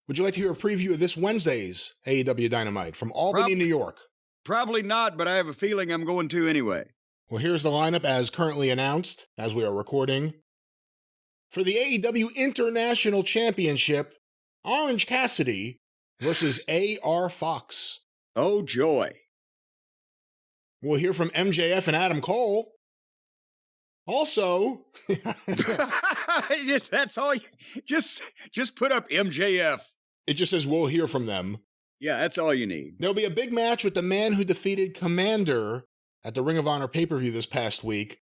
Would you like to hear a preview of this Wednesday's AEW Dynamite from Albany, New York? Probably not, but I have a feeling I'm going to anyway. Well, here's the lineup as currently announced, as we are recording. For the AEW International Championship, Orange Cassidy versus A.R. Fox. Oh, joy. We'll hear from MJF and Adam Cole. Also, that's all. Just put up MJF. It just says we'll hear from them. Yeah, that's all you need. There'll be a big match with the man who defeated Commander at the Ring of Honor pay-per-view this past week.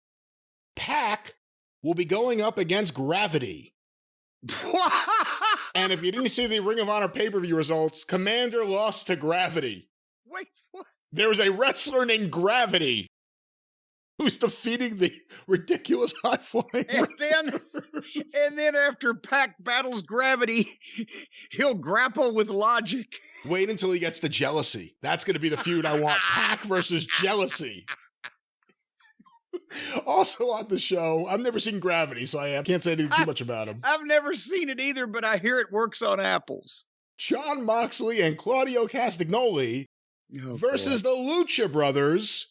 Pac will be going up against Gravity. And if you didn't see the Ring of Honor pay-per-view results, Commander lost to Gravity. Wait, what? There was a wrestler named Gravity who's defeating the ridiculous high-flying and then after Pac battles Gravity, he'll grapple with Logic. Wait until he gets to Jealousy. That's going to be the feud I want. Pac versus Jealousy. Also on the show, I've never seen Gravity, so I can't say too much about him. I've never seen it either, but I hear it works on apples. Jon Moxley and Claudio Castagnoli versus the Lucha Brothers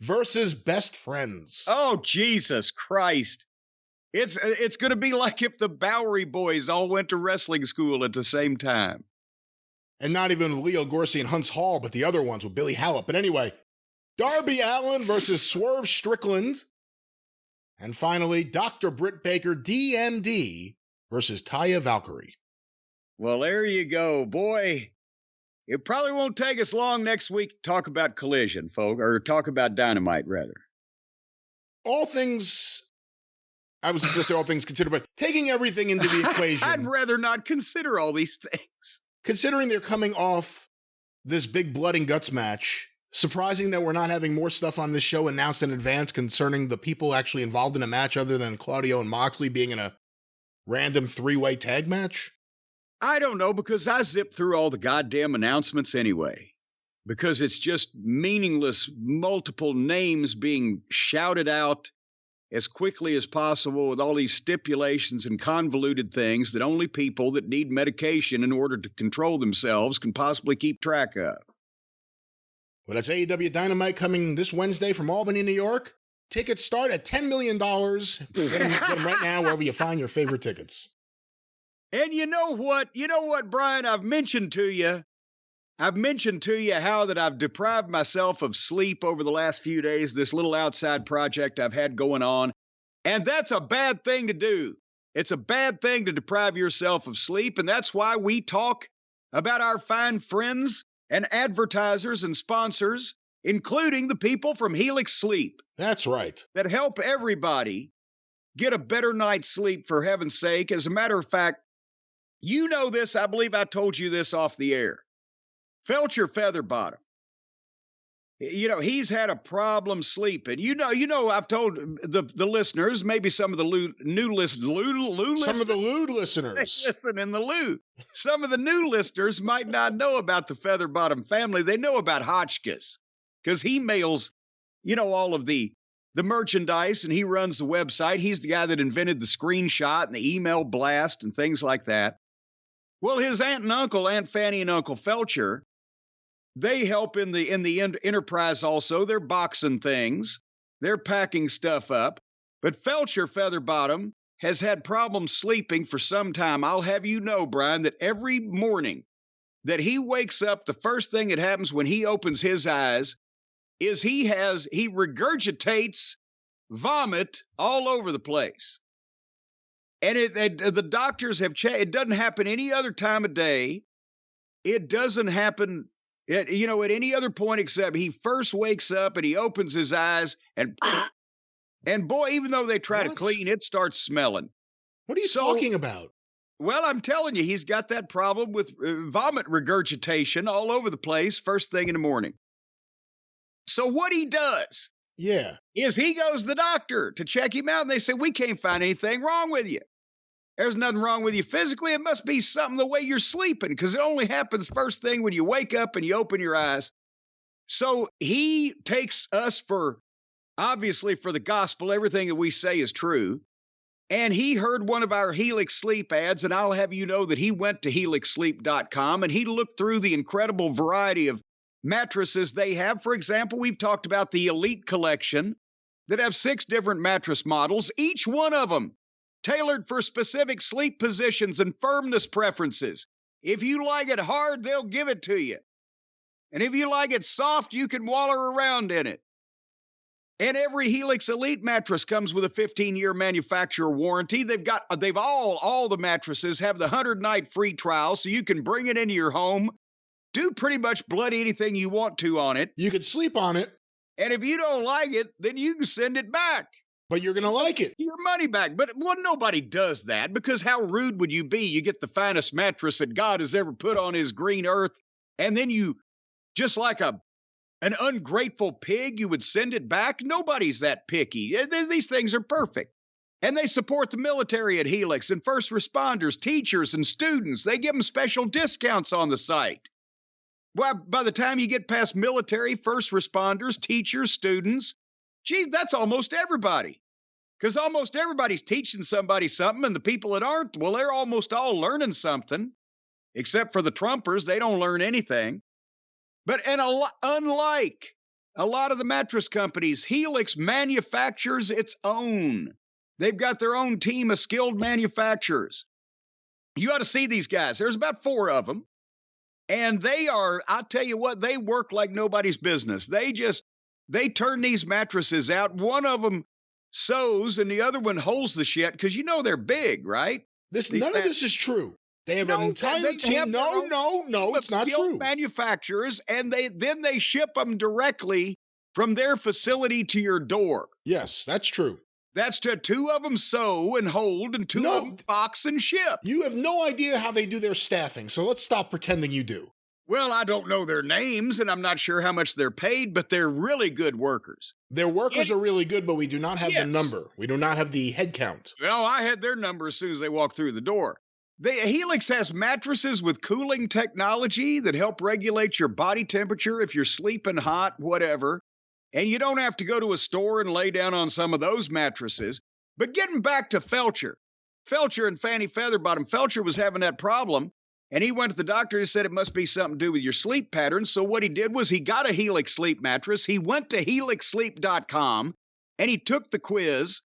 versus Best Friends. Oh, Jesus Christ. It's going to be like if the Bowery Boys all went to wrestling school at the same time. And not even Leo Gorski and Hunts Hall, but the other ones with Billy Hallett. But anyway, Darby Allin versus Swerve Strickland. And finally, Dr. Britt Baker, DMD, versus Taya Valkyrie. Well, there you go, boy. It probably won't take us long next week to talk about Collision, folks, or talk about Dynamite, rather. All things, I was going to say all things considered, but taking everything into the equation. I'd rather not consider all these things. Considering they're coming off this big blood and guts match, surprising that we're not having more stuff on this show announced in advance concerning the people actually involved in a match other than Claudio and Moxley being in a random three-way tag match? I don't know, because I zipped through all the goddamn announcements anyway. Because it's just meaningless, multiple names being shouted out as quickly as possible with all these stipulations and convoluted things that only people that need medication in order to control themselves can possibly keep track of. Well, that's AEW Dynamite coming this Wednesday from Albany, New York. Tickets start at $10 million. Get them right now wherever you find your favorite tickets. And you know what, Brian, I've mentioned to you how that I've deprived myself of sleep over the last few days, this little outside project I've had going on. And that's a bad thing to do. It's a bad thing to deprive yourself of sleep. And that's why we talk about our fine friends and advertisers and sponsors, including the people from Helix Sleep. That's right. That help everybody get a better night's sleep, for heaven's sake. As a matter of fact, you know this, I believe I told you this off the air. Felcher Featherbottom. He's had a problem sleeping. I've told the listeners, maybe some of the new listeners. Some of the lewd listeners. Listen in the lewd. Some of the new listeners might not know about the Featherbottom family. They know about Hotchkiss, because he mails, all of the merchandise, and he runs the website. He's the guy that invented the screenshot and the email blast and things like that. Well, his aunt and uncle, Aunt Fanny and Uncle Felcher, they help in the enterprise also. They're boxing things. They're packing stuff up. But Felcher Featherbottom has had problems sleeping for some time. I'll have you know, Brian, that every morning that he wakes up, the first thing that happens when he opens his eyes is he regurgitates vomit all over the place. And the doctors have checked. It doesn't happen any other time of day. It doesn't happen at any other point except he first wakes up and he opens his eyes and boy, even though they try to clean, it starts smelling. What are you talking about? Well, I'm telling you, he's got that problem with vomit regurgitation all over the place first thing in the morning. So what he does is he goes to the doctor to check him out, and they say, we can't find anything wrong with you. There's nothing wrong with you physically. It must be something the way you're sleeping, because it only happens first thing when you wake up and you open your eyes. So he takes us obviously for the gospel. Everything that we say is true. And he heard one of our Helix Sleep ads, and I'll have you know that he went to helixsleep.com and he looked through the incredible variety of mattresses they have. For example, we've talked about the Elite Collection that have 6 different mattress models, each one of them tailored for specific sleep positions and firmness preferences. If you like it hard, they'll give it to you. And if you like it soft, you can waller around in it. And every Helix Elite mattress comes with a 15-year manufacturer warranty. All the mattresses have the 100-night free trial, so you can bring it into your home, do pretty much bloody anything you want to on it. You could sleep on it. And if you don't like it, then you can send it back. But you're going to like it. Your money back. But nobody does that, because how rude would you be? You get the finest mattress that God has ever put on his green earth, and then you, just like an ungrateful pig, you would send it back? Nobody's that picky. These things are perfect. And they support the military at Helix and first responders, teachers, and students. They give them special discounts on the site. Well, by the time you get past military, first responders, teachers, students, gee, that's almost everybody. Because almost everybody's teaching somebody something, and the people that aren't, well, they're almost all learning something. Except for the Trumpers, they don't learn anything. Unlike a lot of the mattress companies, Helix manufactures its own. They've got their own team of skilled manufacturers. You ought to see these guys. There's about 4 of them. And I'll tell you what, they work like nobody's business. They turn these mattresses out. One of them sews and the other one holds the shit, because they're big, right? None of this is true. They have an entire team. No, it's not true. Manufacturers, and they ship them directly from their facility to your door. Yes, that's true. That's 2 of them sew and hold, and 2 of them box and ship. You have no idea how they do their staffing, so let's stop pretending you do. Well, I don't know their names, and I'm not sure how much they're paid, but they're really good workers. Their workers are really good, but we do not have the number. We do not have the head count. Well, I had their number as soon as they walked through the door. Helix has mattresses with cooling technology that help regulate your body temperature if you're sleeping hot, whatever. And you don't have to go to a store and lay down on some of those mattresses. But getting back to Felcher and Fanny Featherbottom, Felcher was having that problem, and he went to the doctor and said it must be something to do with your sleep patterns. So what he did was he got a Helix sleep mattress. He went to helixsleep.com, and he took the quiz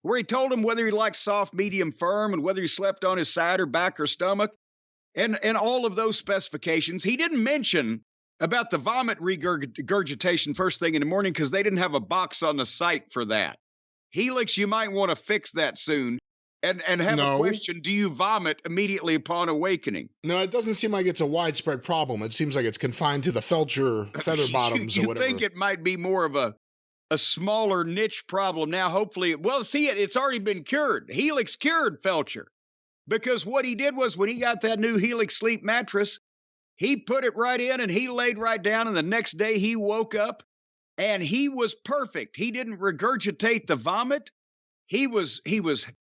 where he told him whether he liked soft, medium, firm, and whether he slept on his side or back or stomach, and all of those specifications. He didn't mention about the vomit regurgitation first thing in the morning, because they didn't have a box on the site for that. Helix, you might want to fix that soon and have a question. Do you vomit immediately upon awakening? No, it doesn't seem like it's a widespread problem. It seems like it's confined to the Felcher Featherbottoms or whatever. You think it might be more of a smaller niche problem now? Hopefully, it's already been cured. Helix cured Felcher, because what he did was, when he got that new Helix sleep mattress, he put it right in and he laid right down, and the next day he woke up and he was perfect. He didn't regurgitate the vomit. He was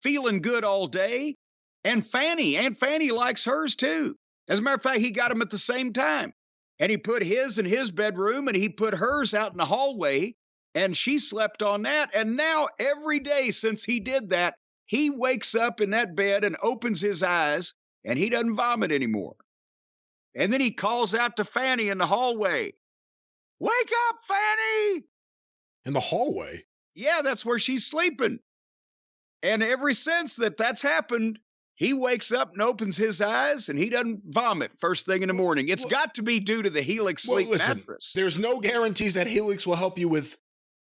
feeling good all day. And Aunt Fanny likes hers too. As a matter of fact, he got them at the same time. And he put his in his bedroom, and he put hers out in the hallway, and she slept on that. And now every day since he did that, he wakes up in that bed and opens his eyes, and he doesn't vomit anymore. And then he calls out to Fanny in the hallway, "Wake up, Fanny!" In the hallway? Yeah, that's where she's sleeping. And ever since that's happened, he wakes up and opens his eyes, and he doesn't vomit first thing in the morning. It's got to be due to the Helix sleep mattress. There's no guarantees that Helix will help you with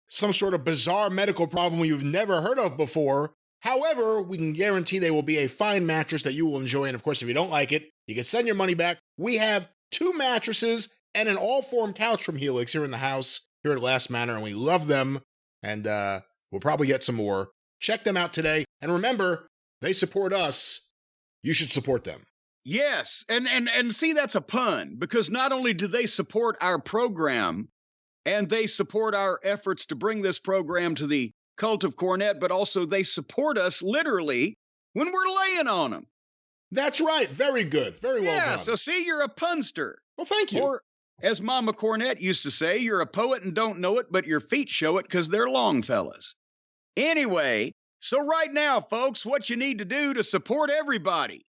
some sort of bizarre medical problem you've never heard of before. However, we can guarantee they will be a fine mattress that you will enjoy. And of course, if you don't like it, you can send your money back. We have 2 mattresses and an all-form couch from Helix here in the house, here at Last Manor, and we love them. And we'll probably get some more. Check them out today. And remember, they support us. You should support them. Yes. And see, that's a pun, because not only do they support our program, and they support our efforts to bring this program to the Cult of Cornette, but also they support us literally when we're laying on them. That's right. Very good. Very well done. Yeah, so see, you're a punster. Well, thank you. Or, as Mama Cornette used to say, you're a poet and don't know it, but your feet show it because they're long fellas. Anyway, So right now, folks, what you need to do to support everybody.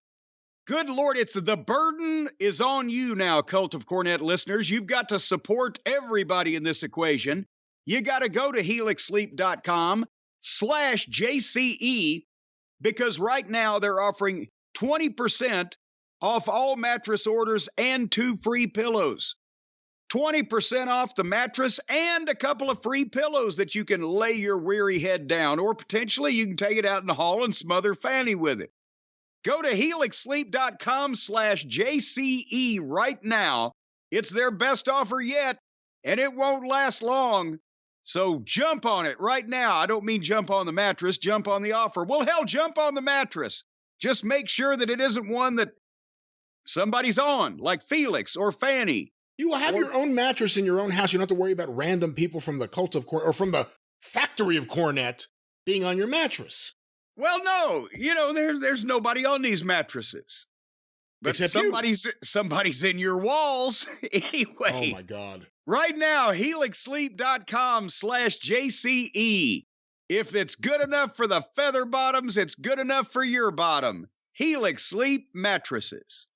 Good Lord, the burden is on you now, Cult of Cornette listeners. You've got to support everybody in this equation. You got to go to helixsleep.com/JCE because right now they're offering 20% off all mattress orders and 2 free pillows. 20% off the mattress and a couple of free pillows that you can lay your weary head down, or potentially you can take it out in the hall and smother Fanny with it. Go to helixsleep.com/JCE right now. It's their best offer yet, and it won't last long. So jump on it right now. I don't mean jump on the mattress, jump on the offer. Well, hell, jump on the mattress. Just make sure that it isn't one that somebody's on, like Felix or Fanny. You will have your own mattress in your own house. You don't have to worry about random people from the cult of or from the factory of Cornette being on your mattress. Well, no, there's nobody on these mattresses. But Except somebody's in your walls. Anyway. Oh my God. Right now, helixsleep.com/JCE. If it's good enough for the feather bottoms, it's good enough for your bottom. Helix Sleep Mattresses.